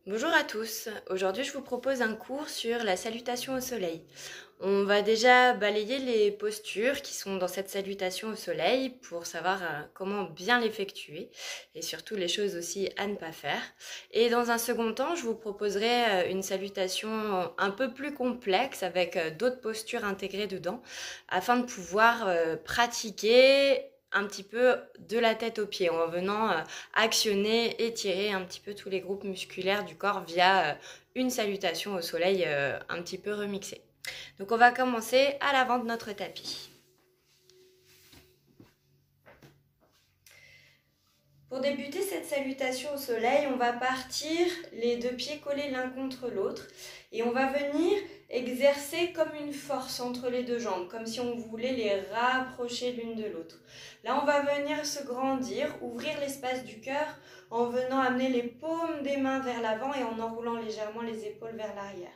Bonjour à tous, aujourd'hui je vous propose un cours sur la salutation au soleil. On va déjà balayer les postures qui sont dans cette salutation au soleil pour savoir comment bien l'effectuer et surtout les choses aussi à ne pas faire. Et dans un second temps, je vous proposerai une salutation un peu plus complexe avec d'autres postures intégrées dedans afin de pouvoir pratiquer un petit peu de la tête aux pieds en venant actionner, étirer un petit peu tous les groupes musculaires du corps via une salutation au soleil un petit peu remixée. Donc on va commencer à l'avant de notre tapis. Pour débuter cette salutation au soleil, on va partir les deux pieds collés l'un contre l'autre et on va venir exercer comme une force entre les deux jambes, comme si on voulait les rapprocher l'une de l'autre. Là, on va venir se grandir, ouvrir l'espace du cœur en venant amener les paumes des mains vers l'avant et en enroulant légèrement les épaules vers l'arrière.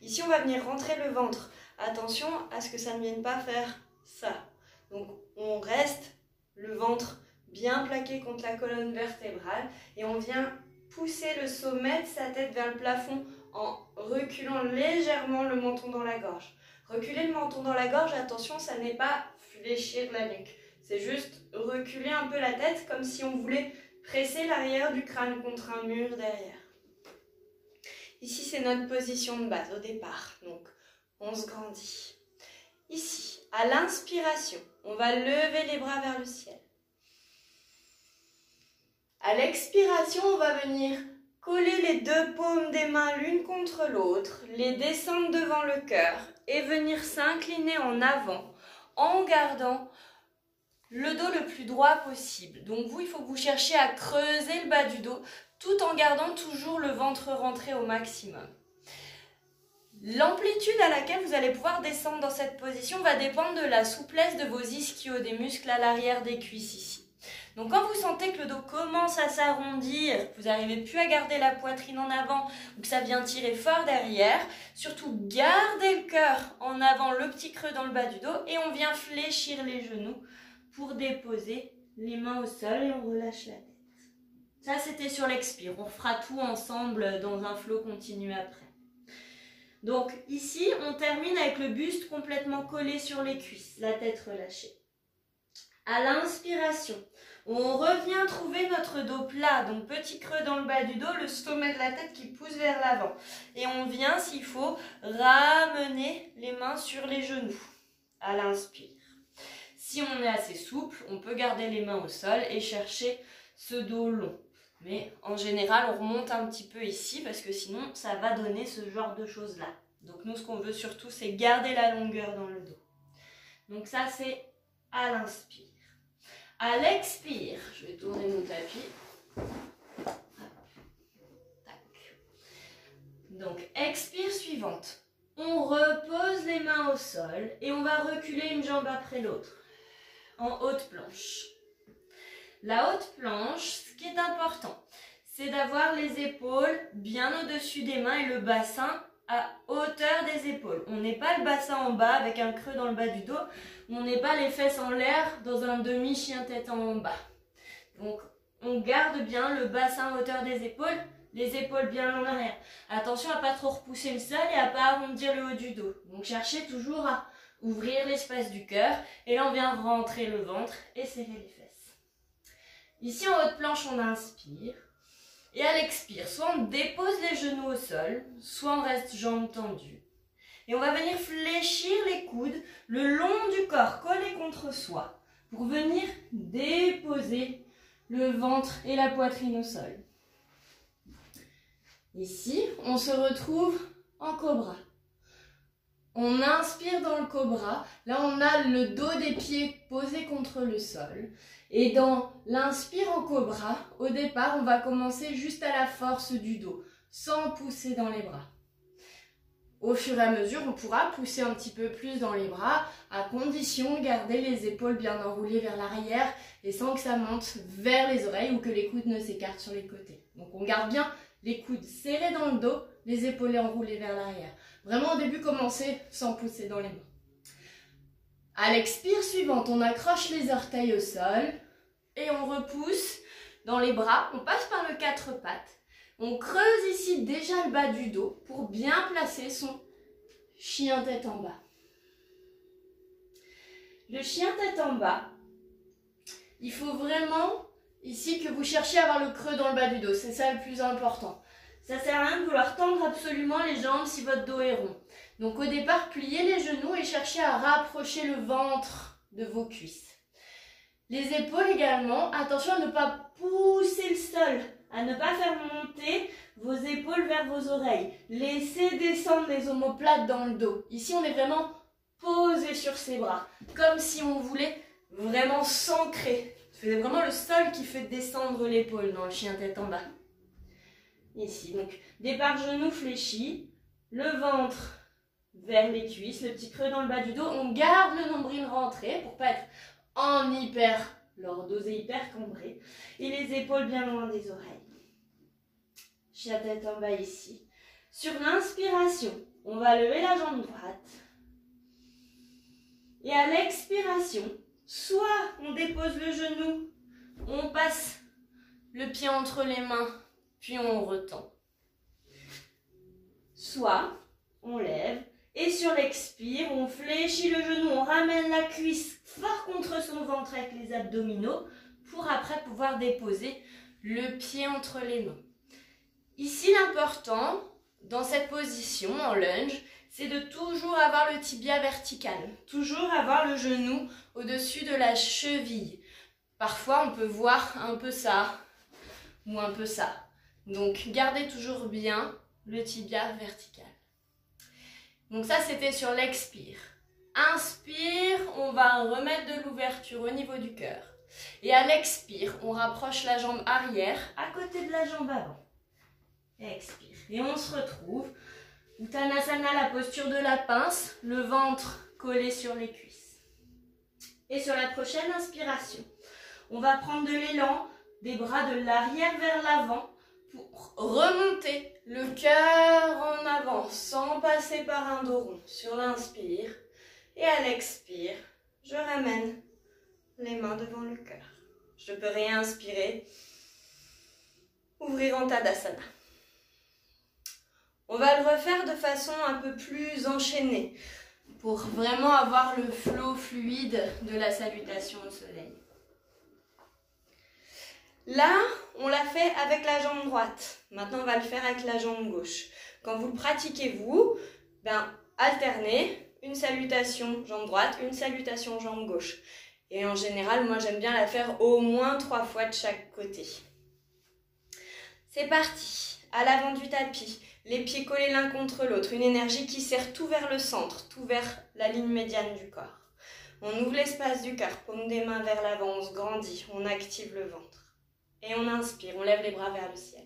Ici, on va venir rentrer le ventre. Attention à ce que ça ne vienne pas faire ça. Donc, on reste le ventre bien plaqué contre la colonne vertébrale et on vient pousser le sommet de sa tête vers le plafond en reculant légèrement le menton dans la gorge. Reculer le menton dans la gorge, attention, ça n'est pas fléchir la nuque. C'est juste reculer un peu la tête comme si on voulait presser l'arrière du crâne contre un mur derrière. Ici, c'est notre position de base au départ. Donc, on se grandit. Ici, à l'inspiration, on va lever les bras vers le ciel. À l'expiration, on va venir coller les deux paumes des mains l'une contre l'autre, les descendre devant le cœur et venir s'incliner en avant en gardant le dos le plus droit possible. Donc vous, il faut que vous cherchiez à creuser le bas du dos tout en gardant toujours le ventre rentré au maximum. L'amplitude à laquelle vous allez pouvoir descendre dans cette position va dépendre de la souplesse de vos ischios, des muscles à l'arrière des cuisses ici. Donc quand vous sentez que le dos commence à s'arrondir, que vous n'arrivez plus à garder la poitrine en avant ou que ça vient tirer fort derrière, surtout gardez le cœur en avant, le petit creux dans le bas du dos et on vient fléchir les genoux pour déposer les mains au sol et on relâche la tête. Ça c'était sur l'expire, on fera tout ensemble dans un flow continu après. Donc ici on termine avec le buste complètement collé sur les cuisses, la tête relâchée. À l'inspiration, on revient trouver notre dos plat, donc petit creux dans le bas du dos, le sommet de la tête qui pousse vers l'avant. Et on vient, s'il faut, ramener les mains sur les genoux à l'inspire. Si on est assez souple, on peut garder les mains au sol et chercher ce dos long. Mais en général, on remonte un petit peu ici parce que sinon, ça va donner ce genre de choses-là. Donc nous, ce qu'on veut surtout, c'est garder la longueur dans le dos. Donc ça, c'est à l'inspire. À l'expire, je vais tourner mon tapis. Donc, expire suivante. On repose les mains au sol et on va reculer une jambe après l'autre en haute planche. La haute planche, ce qui est important, c'est d'avoir les épaules bien au-dessus des mains et le bassin à hauteur des épaules. On n'est pas le bassin en bas avec un creux dans le bas du dos. On n'est pas les fesses en l'air dans un demi-chien tête en bas. Donc, on garde bien le bassin à hauteur des épaules, les épaules bien en arrière. Attention à ne pas trop repousser le sol et à ne pas arrondir le haut du dos. Donc, cherchez toujours à ouvrir l'espace du cœur. Et là, on vient rentrer le ventre et serrer les fesses. Ici, en haute planche, on inspire. Et à l'expire, soit on dépose les genoux au sol, soit on reste jambes tendues. Et on va venir fléchir les coudes le long du corps, collés contre soi, pour venir déposer le ventre et la poitrine au sol. Ici, on se retrouve en cobra. On inspire dans le cobra. Là, on a le dos des pieds posé contre le sol. Et dans l'inspire en cobra, au départ, on va commencer juste à la force du dos, sans pousser dans les bras. Au fur et à mesure, on pourra pousser un petit peu plus dans les bras, à condition de garder les épaules bien enroulées vers l'arrière et sans que ça monte vers les oreilles ou que les coudes ne s'écartent sur les côtés. Donc on garde bien les coudes serrés dans le dos, les épaules enroulées vers l'arrière. Vraiment au début, commencer sans pousser dans les mains. À l'expire suivante, on accroche les orteils au sol et on repousse dans les bras. On passe par le quatre pattes On creuse ici déjà le bas du dos pour bien placer son chien tête en bas. Le chien tête en bas, il faut vraiment ici que vous cherchiez à avoir le creux dans le bas du dos. C'est ça le plus important. Ça sert à rien de vouloir tendre absolument les jambes si votre dos est rond. Donc au départ, pliez les genoux et cherchez à rapprocher le ventre de vos cuisses. Les épaules également, attention à ne pas pousser le sol, à ne pas faire monter vos épaules vers vos oreilles. Laissez descendre les omoplates dans le dos. Ici, on est vraiment posé sur ses bras, comme si on voulait vraiment s'ancrer. C'est vraiment le sol qui fait descendre l'épaule dans le chien tête en bas. Ici, donc, départ genou fléchi, le ventre vers les cuisses, le petit creux dans le bas du dos. On garde le nombril rentré pour pas être en lordose et hyper cambré. Et les épaules bien loin des oreilles. Chien tête en bas ici. Sur l'inspiration, on va lever la jambe droite. Et à l'expiration, soit on dépose le genou, on passe le pied entre les mains, puis on retend. Soit on lève et sur l'expire, on fléchit le genou, on ramène la cuisse fort contre son ventre avec les abdominaux pour après pouvoir déposer le pied entre les mains. Ici, l'important dans cette position en lunge, c'est de toujours avoir le tibia vertical, toujours avoir le genou au-dessus de la cheville. Parfois, on peut voir un peu ça ou un peu ça. Donc, gardez toujours bien le tibia vertical. Donc ça, c'était sur l'expire. Inspire, on va remettre de l'ouverture au niveau du cœur. Et à l'expire, on rapproche la jambe arrière à côté de la jambe avant. Expire. Et on se retrouve. Uttanasana, la posture de la pince, le ventre collé sur les cuisses. Et sur la prochaine inspiration, on va prendre de l'élan, des bras de l'arrière vers l'avant pour remonter le cœur en avant sans passer par un dos rond. Sur l'inspire et à l'expire, je ramène les mains devant le cœur. Je peux réinspirer, ouvrir en Tadasana. On va le refaire de façon un peu plus enchaînée pour vraiment avoir le flow fluide de la salutation au soleil. Là, on l'a fait avec la jambe droite. Maintenant, on va le faire avec la jambe gauche. Quand vous le pratiquez, vous, alternez une salutation jambe droite, une salutation jambe gauche. Et en général, moi, j'aime bien la faire au moins 3 fois de chaque côté. C'est parti. À l'avant du tapis, les pieds collés l'un contre l'autre. Une énergie qui serre tout vers le centre, tout vers la ligne médiane du corps. On ouvre l'espace du cœur, paume des mains vers l'avant, on se grandit, on active le ventre. Et on inspire, on lève les bras vers le ciel.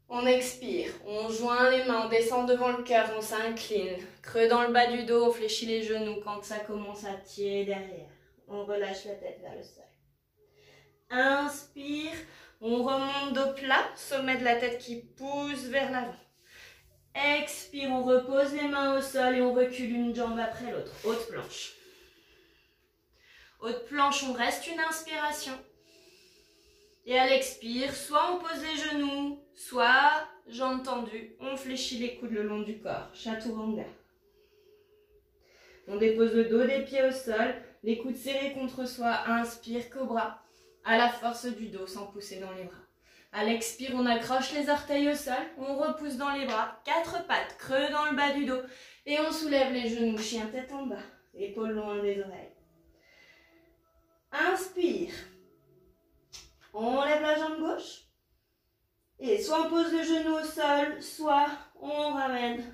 On expire, on joint les mains, on descend devant le cœur, on s'incline. Creux dans le bas du dos, on fléchit les genoux quand ça commence à tirer derrière. On relâche la tête vers le sol. Inspire, on remonte dos plat, sommet de la tête qui pousse vers l'avant. Expire, on repose les mains au sol et on recule une jambe après l'autre. Haute planche. Haute planche, on reste une inspiration. Et à l'expire, soit on pose les genoux, soit jambes tendues. On fléchit les coudes le long du corps. Chaturanga. On dépose le dos des pieds au sol, les coudes serrés contre soi. Inspire, cobra. À la force du dos, sans pousser dans les bras. À l'expire, on accroche les orteils au sol. On repousse dans les bras. 4 pattes, creux dans le bas du dos. Et on soulève les genoux, chien tête en bas. Épaules loin des oreilles. Inspire. On lève la jambe gauche. Et soit on pose le genou au sol, soit on ramène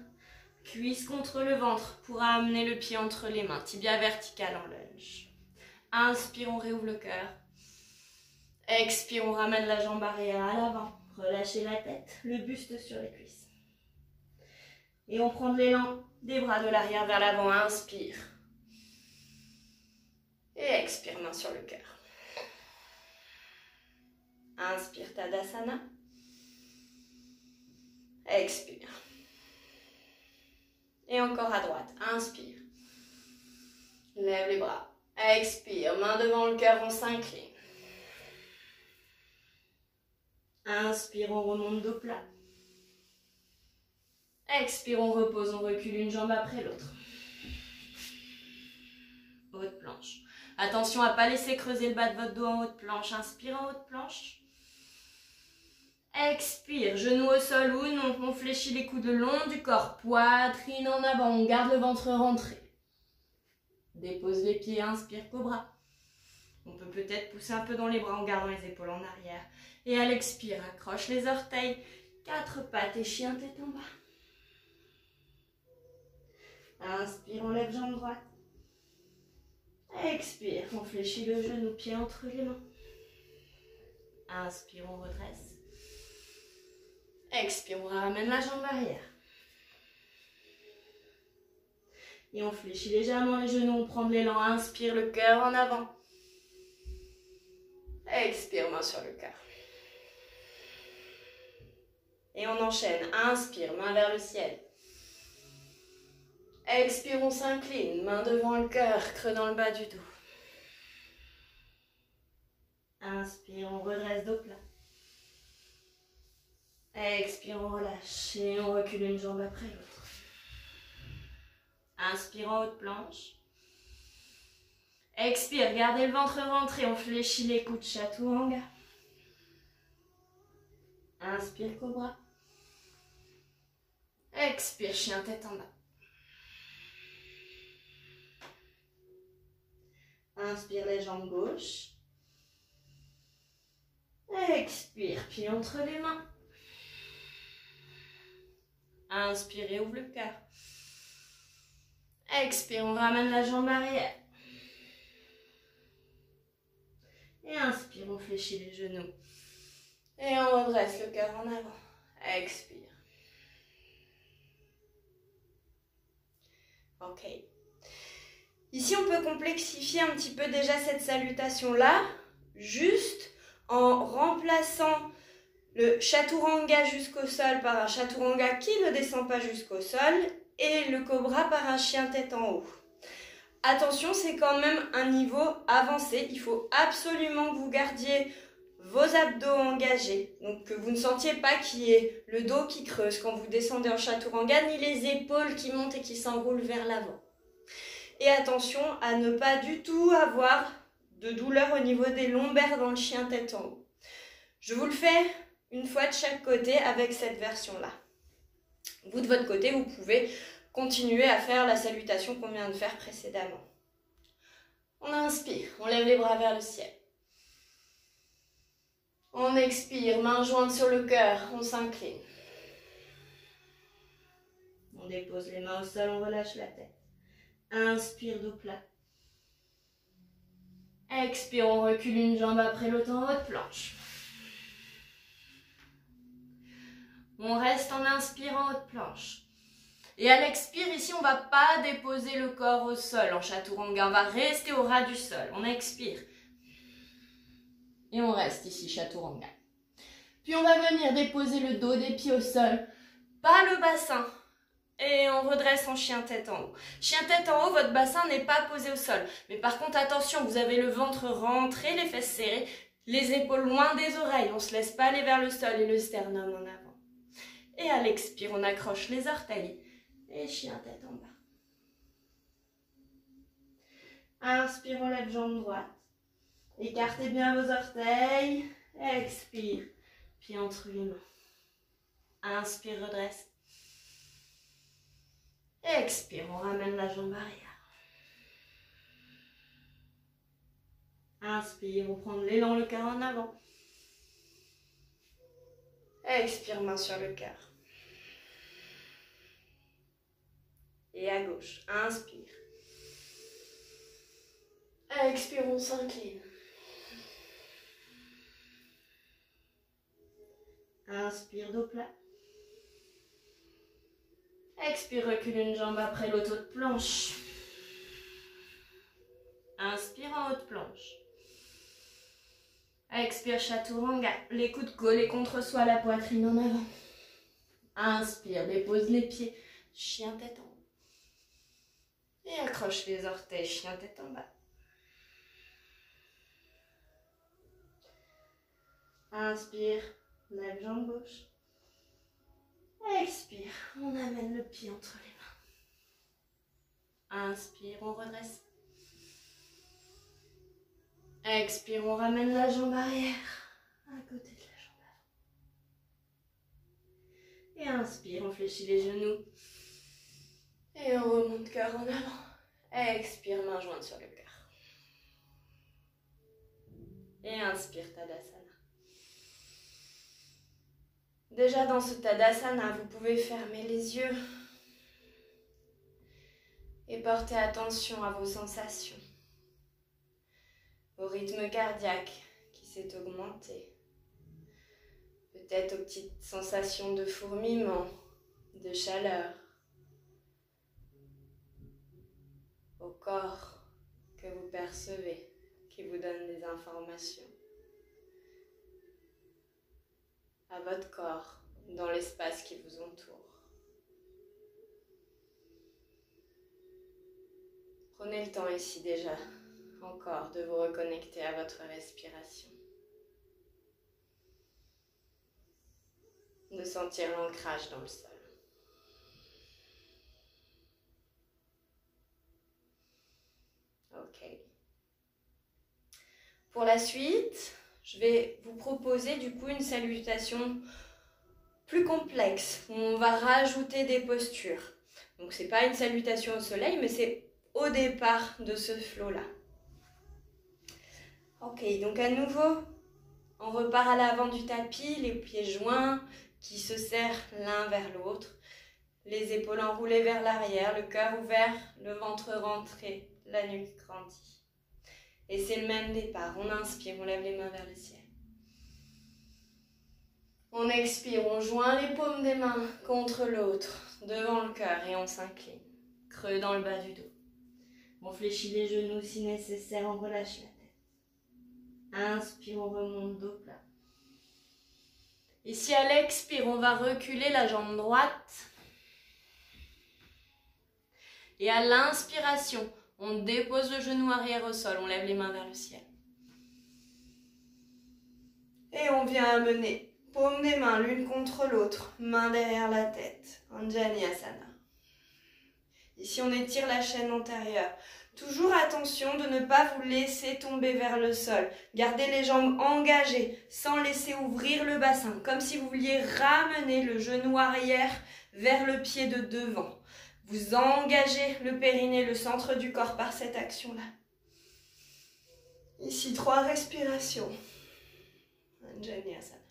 cuisse contre le ventre pour amener le pied entre les mains. Tibia vertical en lunge. Inspire, on réouvre le cœur. Expire, on ramène la jambe arrière à l'avant. Relâchez la tête, le buste sur les cuisses. Et on prend de l'élan des bras de l'arrière vers l'avant. Inspire. Et expire, main sur le cœur. Inspire, Tadasana. Expire. Et encore à droite. Inspire. Lève les bras. Expire. Main devant le cœur, on s'incline. Inspire, on remonte dos plat. Expire, on repose, on recule une jambe après l'autre. Haute planche. Attention à ne pas laisser creuser le bas de votre dos en haute planche. Inspire en haute planche. Expire, genou au sol ou non. On fléchit les coudes le long du corps. Poitrine en avant, on garde le ventre rentré. Dépose les pieds, inspire, cobra. On peut peut-être pousser un peu dans les bras en gardant les épaules en arrière. Et à l'expire, accroche les orteils. 4 pattes et chien tête en bas. Inspire, on lève jambe droite. Expire, on fléchit le genou, pied entre les mains. Inspire, on redresse. Expire, on ramène la jambe arrière. Et on fléchit légèrement les genoux, on prend de l'élan. Inspire, le cœur en avant. Expire, main sur le cœur. Et on enchaîne. Inspire, main vers le ciel. Expire, on s'incline, main devant le cœur, creux dans le bas du dos. Inspire, on redresse dos plat. Expire, on relâche et on recule une jambe après l'autre. Inspire en haute planche. Expire, gardez le ventre rentré, on fléchit les coudes, chaturanga. Inspire, cobra. Expire, chien tête en bas. Inspire les jambes gauches. Expire, pied entre les mains. Inspire et ouvre le cœur. Expire, on ramène la jambe arrière. Et inspire, on fléchit les genoux. Et on redresse le cœur en avant. Expire. Ok. Ici, on peut complexifier un petit peu déjà cette salutation-là, juste en remplaçant le chaturanga jusqu'au sol par un chaturanga qui ne descend pas jusqu'au sol et le cobra par un chien tête en haut. Attention, c'est quand même un niveau avancé. Il faut absolument que vous gardiez vos abdos engagés. Donc que vous ne sentiez pas qu'il y ait le dos qui creuse quand vous descendez en chaturanga, ni les épaules qui montent et qui s'enroulent vers l'avant. Et attention à ne pas du tout avoir de douleur au niveau des lombaires dans le chien tête en haut. Je vous le fais une fois de chaque côté avec cette version-là. Vous, de votre côté, vous pouvez continuer à faire la salutation qu'on vient de faire précédemment. On inspire, on lève les bras vers le ciel. On expire, main jointe sur le cœur, on s'incline. On dépose les mains au sol, on relâche la tête. Inspire, dos plat. Expire, on recule une jambe après l'autre en haute planche. On reste en inspirant haute planche. Et à l'expire, ici, on ne va pas déposer le corps au sol en chaturanga. On va rester au ras du sol. On expire. Et on reste ici, chaturanga. Puis on va venir déposer le dos des pieds au sol. Pas le bassin. Et on redresse en chien tête en haut. Chien tête en haut, votre bassin n'est pas posé au sol. Mais par contre, attention, vous avez le ventre rentré, les fesses serrées, les épaules loin des oreilles. On ne se laisse pas aller vers le sol et le sternum en avant. Et à l'expire, on accroche les orteils. Et chien tête en bas. Inspire, on lève jambe droite. Écartez bien vos orteils. Expire. Pied entre les mains. Inspire, redresse. Expire, on ramène la jambe arrière. Inspire, on prend de l'élan, le cœur en avant. Expire, main sur le cœur. Et à gauche, inspire. Expire, on s'incline. Inspire, dos plat. Expire, recule une jambe après l'autre, haute planche. Inspire en haute planche. Expire, chaturanga. Les coudes collés contre soi, la poitrine en avant. Inspire, dépose les pieds. Chien tête en haut. Et accroche les orteils, chien tête en bas. Inspire, lève On amène le pied entre les mains. Inspire, on redresse. Expire, on ramène la jambe arrière à côté de la jambe avant. Et inspire, on fléchit les genoux. Et on remonte cœur en avant. Expire, main jointe sur le cœur. Et inspire, Tadasana. Déjà dans ce Tadasana, vous pouvez fermer les yeux et porter attention à vos sensations, au rythme cardiaque qui s'est augmenté, peut-être aux petites sensations de fourmillement, de chaleur, au corps que vous percevez, qui vous donne des informations, à votre corps, dans l'espace qui vous entoure. Prenez le temps ici déjà, encore, de vous reconnecter à votre respiration. De sentir l'ancrage dans le sol. Ok. Pour la suite, je vais vous proposer du coup une salutation plus complexe, où on va rajouter des postures. Donc c'est pas une salutation au soleil, mais c'est au départ de ce flow-là. Ok, donc à nouveau, on repart à l'avant du tapis, les pieds joints qui se serrent l'un vers l'autre, les épaules enroulées vers l'arrière, le cœur ouvert, le ventre rentré, la nuque grandie. Et c'est le même départ. On inspire, on lève les mains vers le ciel. On expire, on joint les paumes des mains contre l'autre, devant le cœur et on s'incline. Creux dans le bas du dos. On fléchit les genoux si nécessaire, on relâche la tête. Inspire, on remonte dos plat. Ici à l'expire, on va reculer la jambe droite. Et à l'inspiration, on dépose le genou arrière au sol, on lève les mains vers le ciel. Et on vient amener paume des mains l'une contre l'autre, main derrière la tête, Anjaneyasana. Ici on étire la chaîne antérieure. Toujours attention de ne pas vous laisser tomber vers le sol. Gardez les jambes engagées, sans laisser ouvrir le bassin, comme si vous vouliez ramener le genou arrière vers le pied de devant. Vous engagez le périnée, le centre du corps par cette action-là. Ici, 3 respirations. Anjaneyasana.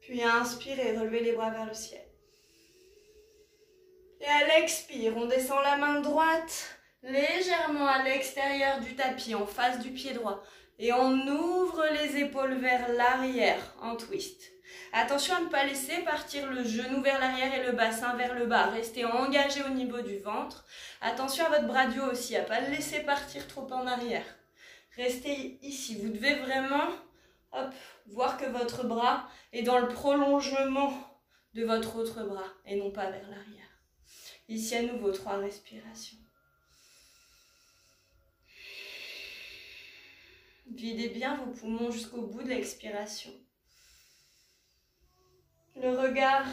Puis inspirez, relevez les bras vers le ciel. Et à l'expire, on descend la main droite légèrement à l'extérieur du tapis, en face du pied droit. Et on ouvre les épaules vers l'arrière en twist. Attention à ne pas laisser partir le genou vers l'arrière et le bassin vers le bas. Restez engagé au niveau du ventre. Attention à votre bras du haut aussi, à ne pas le laisser partir trop en arrière. Restez ici. Vous devez vraiment voir que votre bras est dans le prolongement de votre autre bras et non pas vers l'arrière. Ici à nouveau, 3 respirations. Videz bien vos poumons jusqu'au bout de l'expiration. Le regard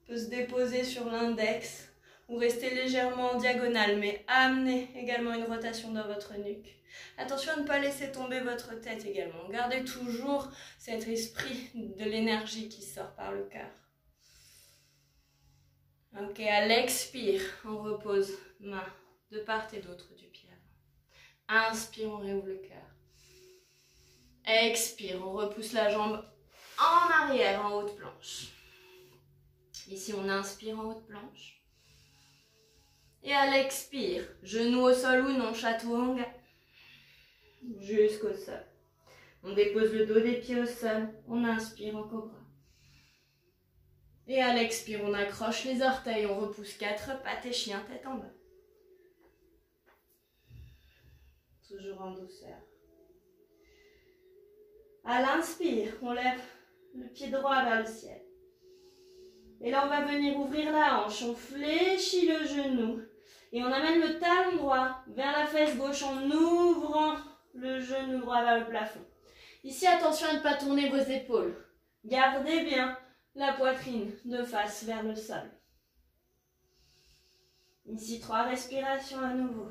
peut se déposer sur l'index ou rester légèrement en diagonale, mais amenez également une rotation dans votre nuque. Attention à ne pas laisser tomber votre tête également. Gardez toujours cet esprit de l'énergie qui sort par le cœur. Ok, à l'expire, on repose main de part et d'autre du pied avant. Inspire, on réouvre le cœur. Expire, on repousse la jambe en arrière, en haute planche. Ici, on inspire en haute planche. Et à l'expire, genou au sol ou non, chaturanga, jusqu'au sol. On dépose le dos des pieds au sol, on inspire en cobra. Et à l'expire, on accroche les orteils, on repousse 4 pattes et chien, tête en bas. Toujours en douceur. À l'inspire, on lève le pied droit vers le ciel. Et là, on va venir ouvrir la hanche, on fléchit le genou. Et on amène le talon droit vers la fesse gauche en ouvrant le genou droit vers le plafond. Ici, attention à ne pas tourner vos épaules. Gardez bien la poitrine de face vers le sol. Ici, 3 respirations à nouveau.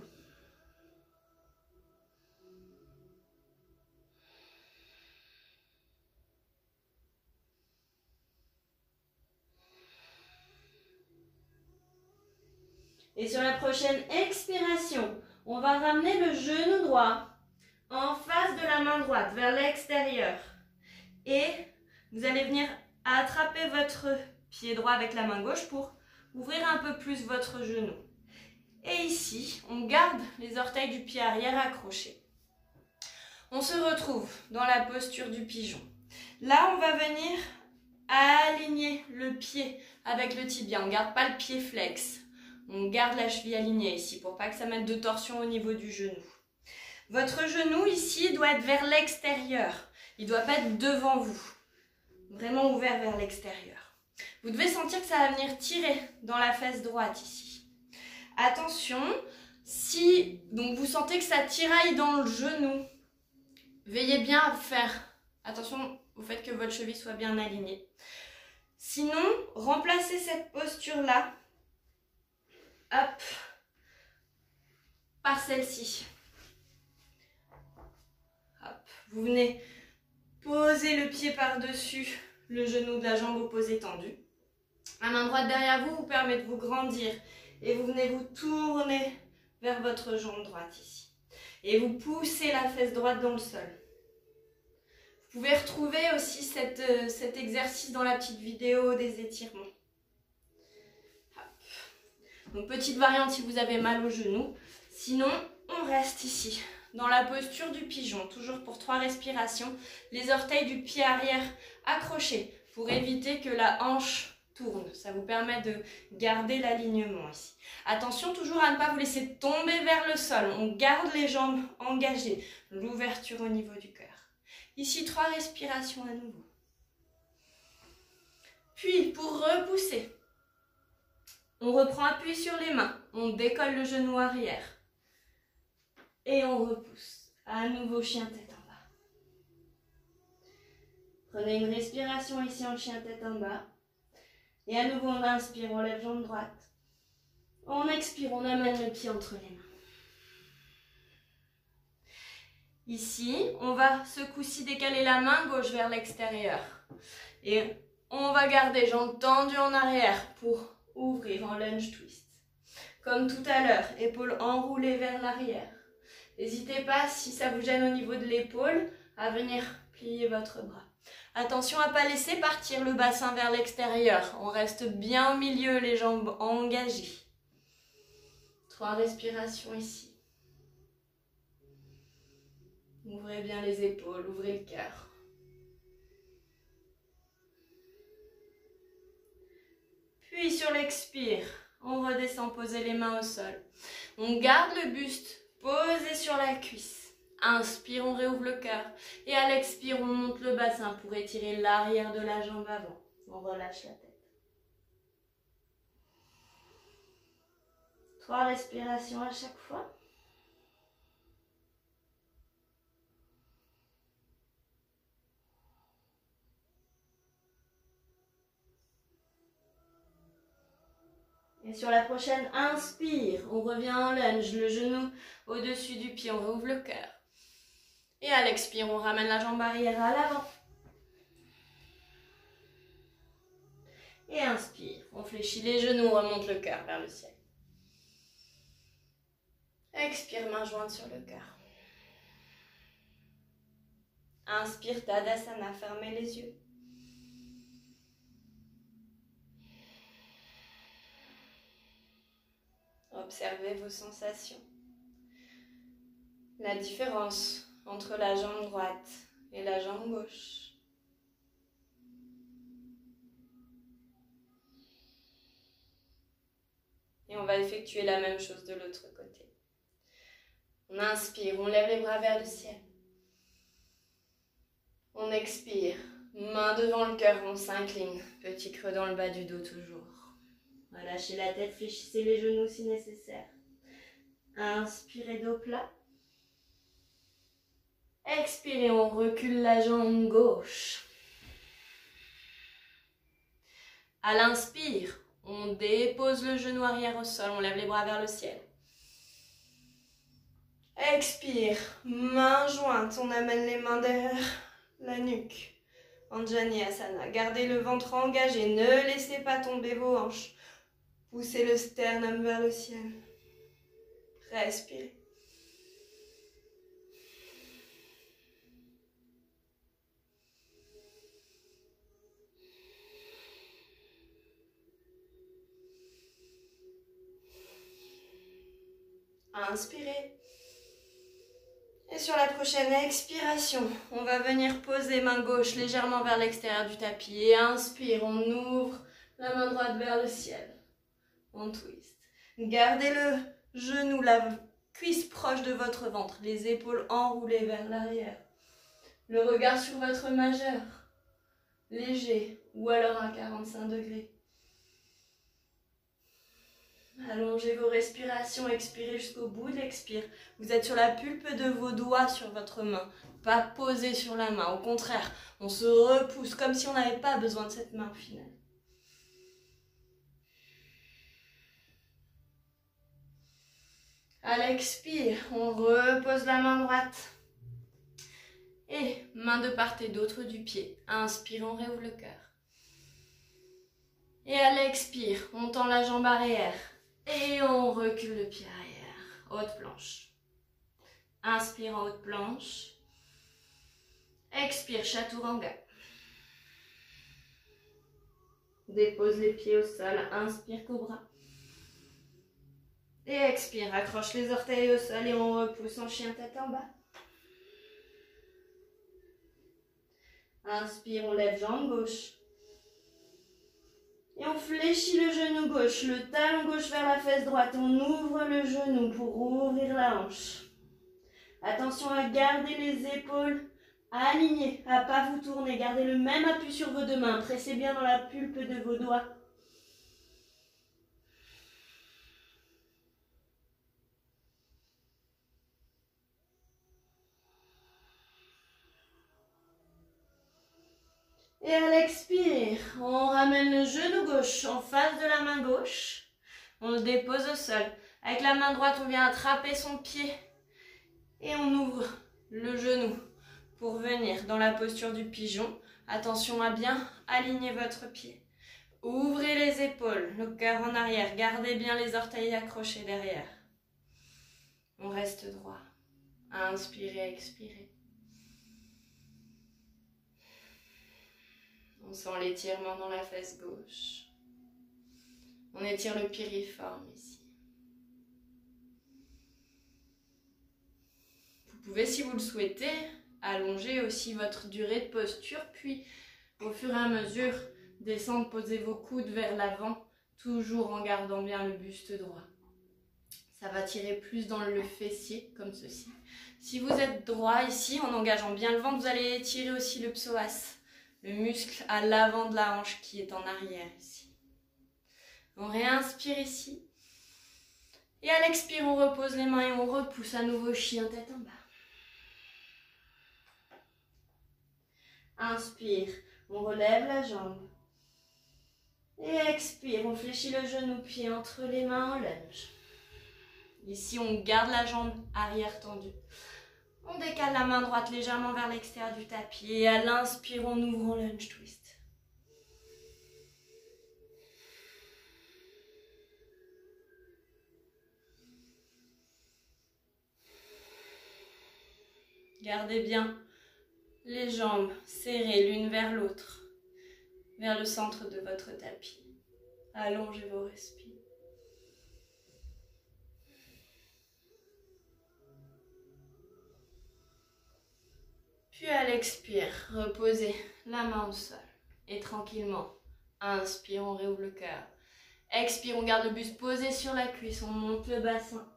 Et sur la prochaine expiration, on va ramener le genou droit en face de la main droite, vers l'extérieur. Et vous allez venir attraper votre pied droit avec la main gauche pour ouvrir un peu plus votre genou. Et ici, on garde les orteils du pied arrière accrochés. On se retrouve dans la posture du pigeon. Là, on va venir aligner le pied avec le tibia. On ne garde pas le pied flex. On garde la cheville alignée ici pour pas que ça mette de torsion au niveau du genou. Votre genou ici doit être vers l'extérieur. Il ne doit pas être devant vous. Vraiment ouvert vers l'extérieur. Vous devez sentir que ça va venir tirer dans la fesse droite ici. Attention, si donc vous sentez que ça tiraille dans le genou, veillez bien à faire attention au fait que votre cheville soit bien alignée. Sinon, remplacez cette posture-là, hop, par celle-ci. Hop, vous venez poser le pied par-dessus le genou de la jambe opposée tendue. La main droite derrière vous vous permet de vous grandir et vous venez vous tourner vers votre jambe droite ici. Et vous poussez la fesse droite dans le sol. Vous pouvez retrouver aussi cet exercice dans la petite vidéo des étirements. Hop. Donc petite variante si vous avez mal au genou. Sinon, on reste ici, dans la posture du pigeon, toujours pour 3 respirations. Les orteils du pied arrière accrochés pour éviter que la hanche tourne. Ça vous permet de garder l'alignement ici. Attention toujours à ne pas vous laisser tomber vers le sol. On garde les jambes engagées. L'ouverture au niveau du cœur. Ici, 3 respirations à nouveau. Puis, pour repousser, on reprend appui sur les mains. On décolle le genou arrière. Et on repousse. À nouveau, chien tête en bas. Prenez une respiration ici en chien tête en bas. Et à nouveau, on inspire, on lève jambe droite. On expire, on amène le pied entre les mains. Ici, on va ce coup-ci décaler la main gauche vers l'extérieur. Et on va garder jambes tendues en arrière pour ouvrir en lunge twist. Comme tout à l'heure, épaules enroulées vers l'arrière. N'hésitez pas, si ça vous gêne au niveau de l'épaule, à venir plier votre bras. Attention à ne pas laisser partir le bassin vers l'extérieur. On reste bien au milieu, les jambes engagées. 3 respirations ici. Ouvrez bien les épaules, ouvrez le cœur. Puis sur l'expire, on redescend, posez les mains au sol. On garde le buste posé sur la cuisse. Inspire, on réouvre le cœur. Et à l'expire, on monte le bassin pour étirer l'arrière de la jambe avant. On relâche la tête. 3 respirations à chaque fois. Et sur la prochaine, inspire, on revient en lunge, le genou au-dessus du pied, on réouvre le cœur. Et à l'expire, on ramène la jambe arrière à l'avant. Et inspire, on fléchit les genoux, on remonte le cœur vers le ciel. Expire, main jointe sur le cœur. Inspire, Tadasana, fermez les yeux. Observez vos sensations. La différence entre la jambe droite et la jambe gauche. Et on va effectuer la même chose de l'autre côté. On inspire, on lève les bras vers le ciel. On expire, main devant le cœur, on s'incline. Petit creux dans le bas du dos toujours. Relâchez la tête, fléchissez les genoux si nécessaire. Inspirez dos plat. Expirez, on recule la jambe gauche. À l'inspire, on dépose le genou arrière au sol, on lève les bras vers le ciel. Expire, main jointe, on amène les mains derrière la nuque. Anjaneyasana, gardez le ventre engagé, ne laissez pas tomber vos hanches. Poussez le sternum vers le ciel. Respirez. Inspirez. Et sur la prochaine expiration, on va venir poser main gauche légèrement vers l'extérieur du tapis. Et inspire, on ouvre la main droite vers le ciel. On twist. Gardez le genou, la cuisse proche de votre ventre, les épaules enroulées vers l'arrière. Le regard sur votre majeur, léger ou alors à 45 degrés. Allongez vos respirations, expirez jusqu'au bout de l'expire. Vous êtes sur la pulpe de vos doigts sur votre main, pas posé sur la main. Au contraire, on se repousse comme si on n'avait pas besoin de cette main au final. À l'expire, on repose la main droite. Et main de part et d'autre du pied. Inspire, on réouvre le cœur. Et à l'expire, on tend la jambe arrière. Et on recule le pied arrière. Haute planche. Inspire en haute planche. Expire, chaturanga. Dépose les pieds au sol. Inspire, cobra. Et expire, accroche les orteils au sol et on repousse en chien tête en bas. Inspire, on lève jambe gauche. Et on fléchit le genou gauche, le talon gauche vers la fesse droite. On ouvre le genou pour ouvrir la hanche. Attention à garder les épaules alignées, à ne pas vous tourner. Gardez le même appui sur vos deux mains. Pressez bien dans la pulpe de vos doigts. Et à l'expire, on ramène le genou gauche en face de la main gauche. On le dépose au sol. Avec la main droite, on vient attraper son pied. Et on ouvre le genou pour venir dans la posture du pigeon. Attention à bien aligner votre pied. Ouvrez les épaules, le cœur en arrière. Gardez bien les orteils accrochés derrière. On reste droit. Inspirez, expirez. On sent l'étirement dans la fesse gauche. On étire le piriforme ici. Vous pouvez, si vous le souhaitez, allonger aussi votre durée de posture, puis au fur et à mesure, descendre, poser vos coudes vers l'avant, toujours en gardant bien le buste droit. Ça va tirer plus dans le fessier, comme ceci. Si vous êtes droit ici, en engageant bien le ventre, vous allez étirer aussi le psoas, le muscle à l'avant de la hanche qui est en arrière ici. On réinspire ici. Et à l'expire, on repose les mains et on repousse à nouveau chien tête en bas. Inspire, on relève la jambe. Et expire, on fléchit le genou, pied entre les mains en lunge. Ici, on garde la jambe arrière tendue. On décale la main droite légèrement vers l'extérieur du tapis. Et à l'inspire, on ouvre en lunge twist. Gardez bien les jambes serrées l'une vers l'autre, vers le centre de votre tapis. Allongez vos respires. Puis à l'expire, reposez la main au sol. Et tranquillement, inspire, on réouvre le cœur. Expire, on garde le buste posé sur la cuisse, on monte le bassin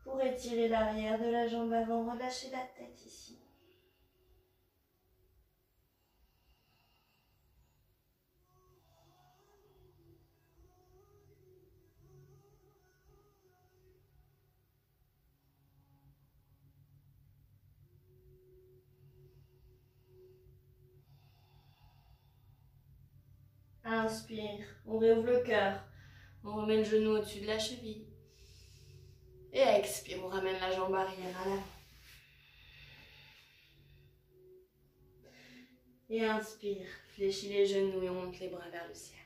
pour étirer l'arrière de la jambe avant, relâchez la tête ici. Inspire, on réouvre le cœur. On remet le genou au-dessus de la cheville. Et expire, on ramène la jambe arrière à l'avant. Et inspire, fléchis les genoux et on monte les bras vers le ciel.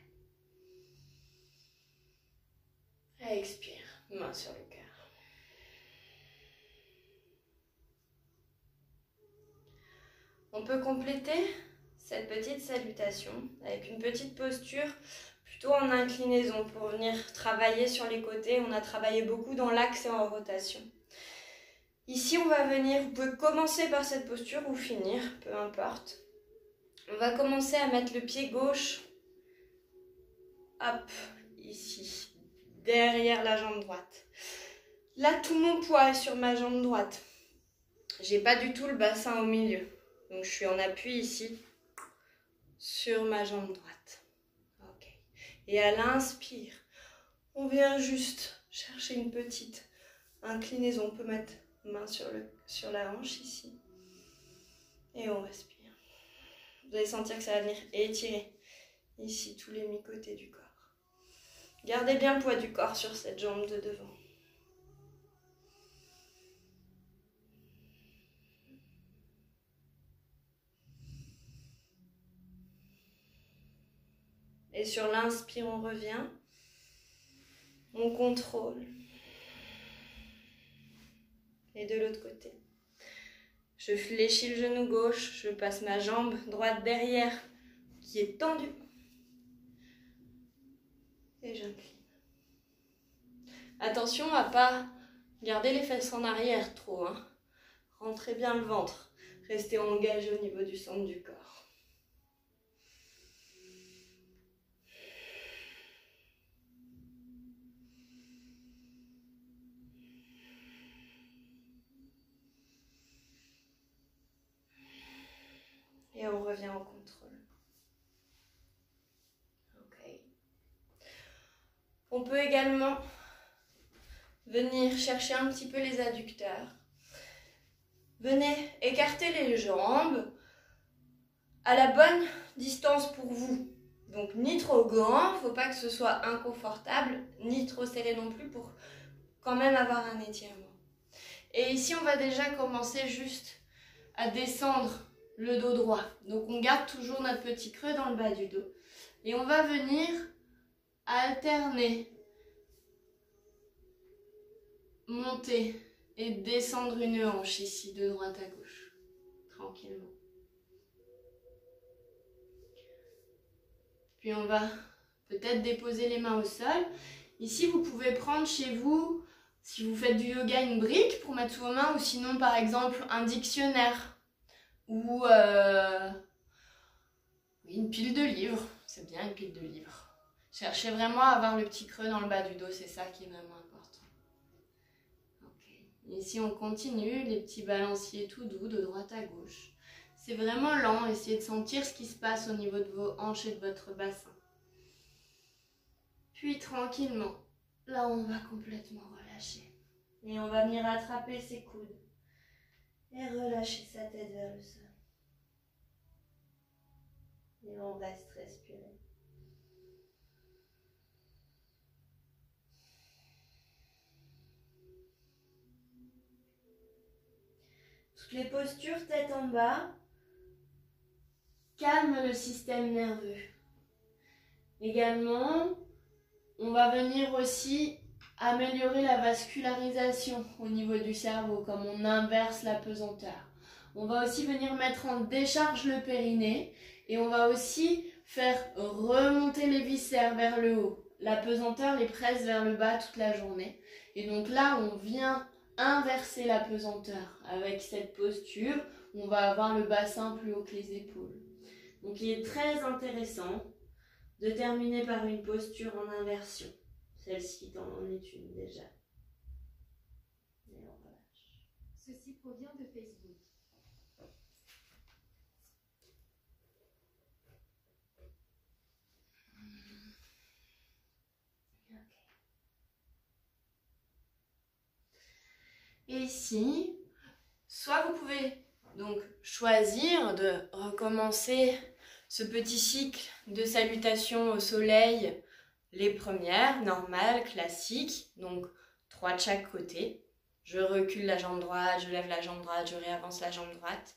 Et expire, main sur le cœur. On peut compléter cette petite salutation avec une petite posture plutôt en inclinaison pour venir travailler sur les côtés. On a travaillé beaucoup dans l'axe et en rotation. Ici, on va venir, vous pouvez commencer par cette posture ou finir, peu importe. On va commencer à mettre le pied gauche, hop, ici, derrière la jambe droite. Là, tout mon poids est sur ma jambe droite. J'ai pas du tout le bassin au milieu. Donc, je suis en appui ici, sur ma jambe droite. Ok. Et à l'inspire, on vient juste chercher une petite inclinaison. On peut mettre main sur la hanche ici. Et on respire. Vous allez sentir que ça va venir étirer ici tous les mi-côtés du corps. Gardez bien le poids du corps sur cette jambe de devant. Et sur l'inspire, on revient. On contrôle. Et de l'autre côté. Je fléchis le genou gauche, je passe ma jambe droite derrière qui est tendue. Et j'incline. Attention à ne pas garder les fesses en arrière trop. Rentrez bien le ventre. Restez engagé au niveau du centre du corps. Et on revient au contrôle. Ok. On peut également venir chercher un petit peu les adducteurs. Venez écarter les jambes à la bonne distance pour vous. Donc ni trop grand, il ne faut pas que ce soit inconfortable, ni trop serré non plus pour quand même avoir un étirement. Et ici, on va déjà commencer juste à descendre le dos droit. Donc on garde toujours notre petit creux dans le bas du dos. Et on va venir alterner, monter et descendre une hanche ici de droite à gauche, tranquillement. Puis on va peut-être déposer les mains au sol. Ici, vous pouvez prendre chez vous, si vous faites du yoga, une brique pour mettre sous vos mains, ou sinon par exemple un dictionnaire ou une pile de livres. C'est bien une pile de livres. Cherchez vraiment à avoir le petit creux dans le bas du dos, c'est ça qui est vraiment important. Okay. Ici on continue, les petits balanciers tout doux de droite à gauche. C'est vraiment lent, essayez de sentir ce qui se passe au niveau de vos hanches et de votre bassin. Puis tranquillement, là on va complètement relâcher. Et on va venir attraper ses coudes et relâcher sa tête vers le sol. Et on reste respirer. Toutes les postures tête en bas calment le système nerveux. Également, on va venir aussi améliorer la vascularisation au niveau du cerveau, comme on inverse la pesanteur. On va aussi venir mettre en décharge le périnée et on va aussi faire remonter les viscères vers le haut. La pesanteur les presse vers le bas toute la journée. Et donc là, on vient inverser la pesanteur avec cette posture. On va avoir le bassin plus haut que les épaules. Donc il est très intéressant de terminer par une posture en inversion. Celle-ci en est une déjà. Et on relâche. Ceci provient de Facebook. Et ici, soit vous pouvez donc choisir de recommencer ce petit cycle de salutations au soleil, les premières, normales, classiques, donc 3 de chaque côté. Je recule la jambe droite, je lève la jambe droite, je réavance la jambe droite.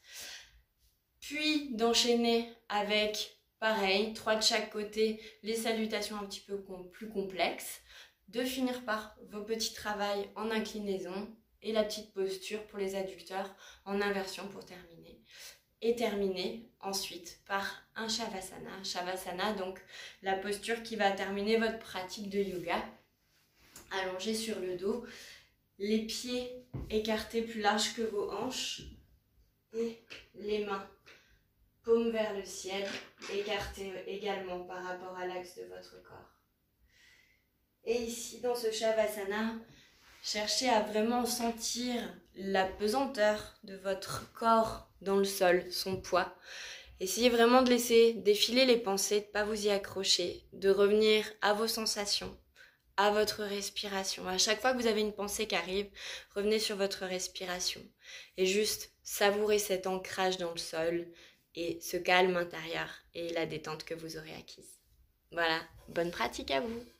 Puis d'enchaîner avec, pareil, 3 de chaque côté, les salutations un petit peu plus complexes. De finir par vos petits travails en inclinaison et la petite posture pour les adducteurs en inversion pour terminer. Et terminer ensuite par un Shavasana. Shavasana, donc la posture qui va terminer votre pratique de yoga. Allongé sur le dos, les pieds écartés plus larges que vos hanches et les mains paumes vers le ciel, écartées également par rapport à l'axe de votre corps. Et ici, dans ce Shavasana, cherchez à vraiment sentir la pesanteur de votre corps dans le sol, son poids. Essayez vraiment de laisser défiler les pensées, de ne pas vous y accrocher, de revenir à vos sensations, à votre respiration. À chaque fois que vous avez une pensée qui arrive, revenez sur votre respiration et juste savourez cet ancrage dans le sol et ce calme intérieur et la détente que vous aurez acquise. Voilà, bonne pratique à vous!